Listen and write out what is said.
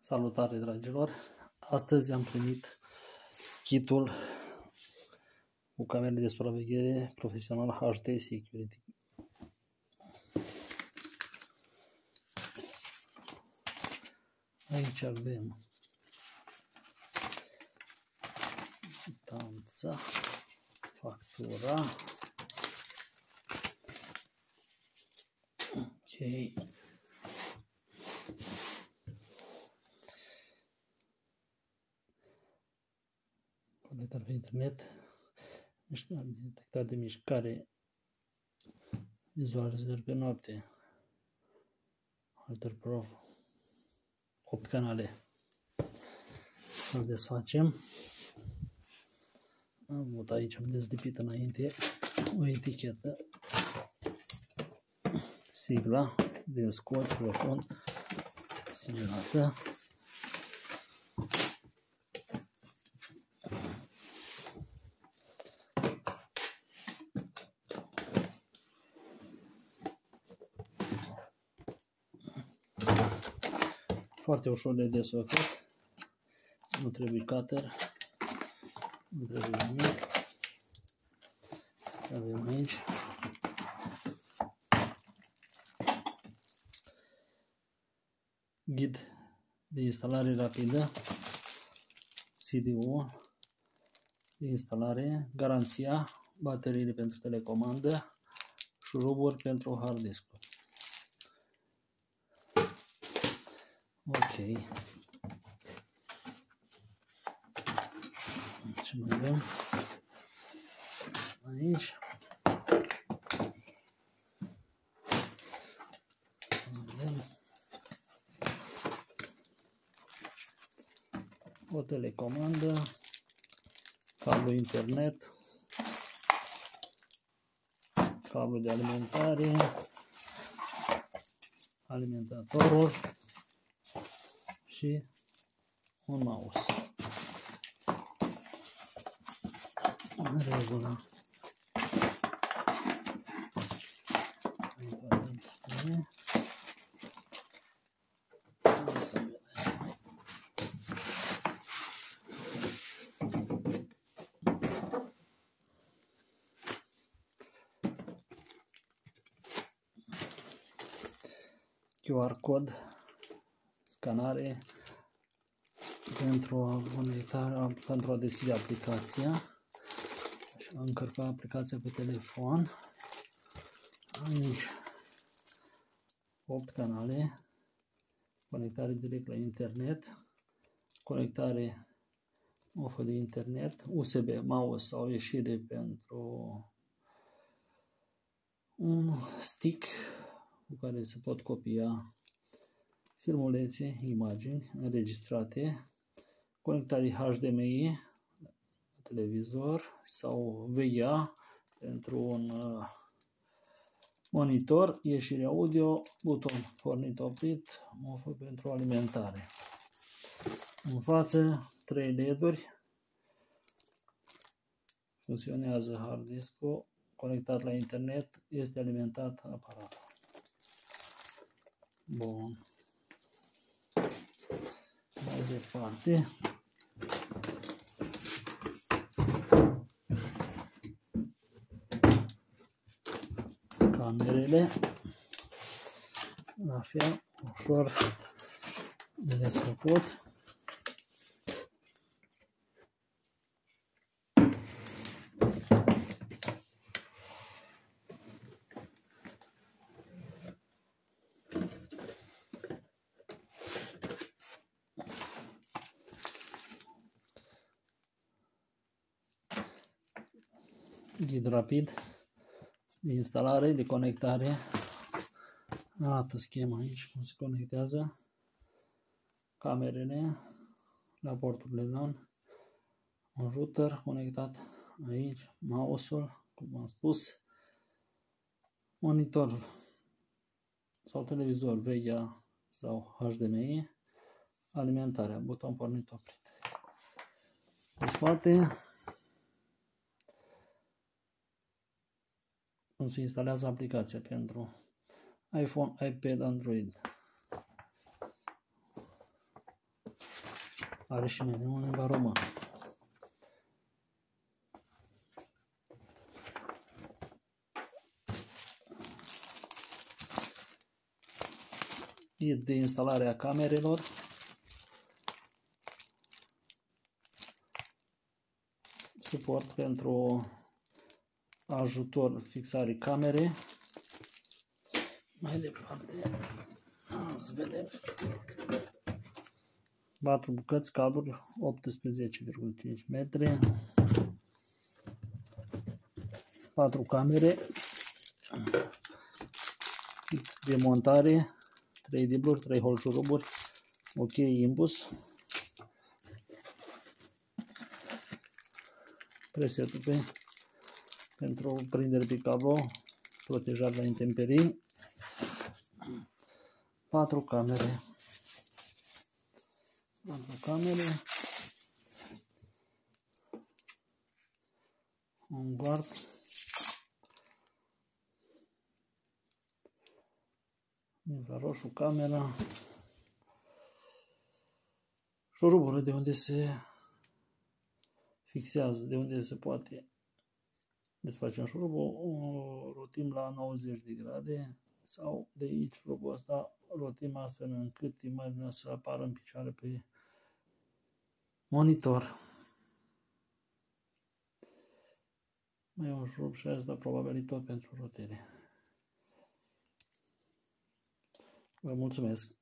Salutare, dragilor! Astăzi am primit kitul cu camere de supraveghere profesional HD Security. Aici avem chitanța, factura, ok, conectare pe internet, detectat de mișcare, vizualizări pe noapte, Alter Pro, 8 canale. Să-l desfacem. Am avut aici, am dezlipit înainte o etichetă, sigla din scoci profund, sigilată. Foarte ușor de desfăcut, nu trebuie cutter, nu trebuie nimic. Avem aici ghid de instalare rapidă, CD-ul de instalare, garanția, bateriile pentru telecomandă, șuruburi pentru hard disk. Ok. Ce mai avem? Aici. Avem o telecomandă, cablu internet, cablu de alimentare, alimentatorul și un mouse. În regulă. QR cod, scanare pentru a deschide aplicația și a încărca aplicația pe telefon. Aici 8 canale, conectare direct la internet, conectare ofă de internet, USB, mouse sau ieșire pentru un stick cu care se pot copia filmulețe, imagini înregistrate, conectare HDMI la televizor sau VGA pentru un monitor, ieșire audio, buton pornit oprit, mofă pentru alimentare. În față 3 LED-uri, funcționează hard disk-ul, conectat la internet, este alimentat aparatul. Bun. Mai departe. Camerele. La fel, ușor de desfăcut. Ghid rapid de instalare, de conectare. Arată schema aici cum se conectează camerele la porturile LAN, un router conectat aici, mouse-ul, cum am spus, monitor sau televizor VGA sau HDMI, alimentarea, buton pornit oprit. Pe spate cum se instalează aplicația pentru iPhone, iPad, Android. Are și meniu în limba română. Ghid de instalare a camerelor. Suport pentru ajutor fixare camere. Mai departe, să vedem. 4 bucăți, cabluri, 18,5 metri. 4 camere. Kit de montare, 3 dibluri, 3 holșuruburi, ok imbus. Presetul pentru prindere pe cablu, protejat la intemperii. 4 camere. 4 camere. Un gard. Infraroșu, camera. Șuruburile de unde se fixează, de unde se poate desfacem șurubul, o rotim la 90 de grade sau de aici șurubul ăsta rotim astfel încât imaginea să apară în picioare pe monitor. Mai e un șurub și asta probabil e tot pentru rotire. Vă mulțumesc!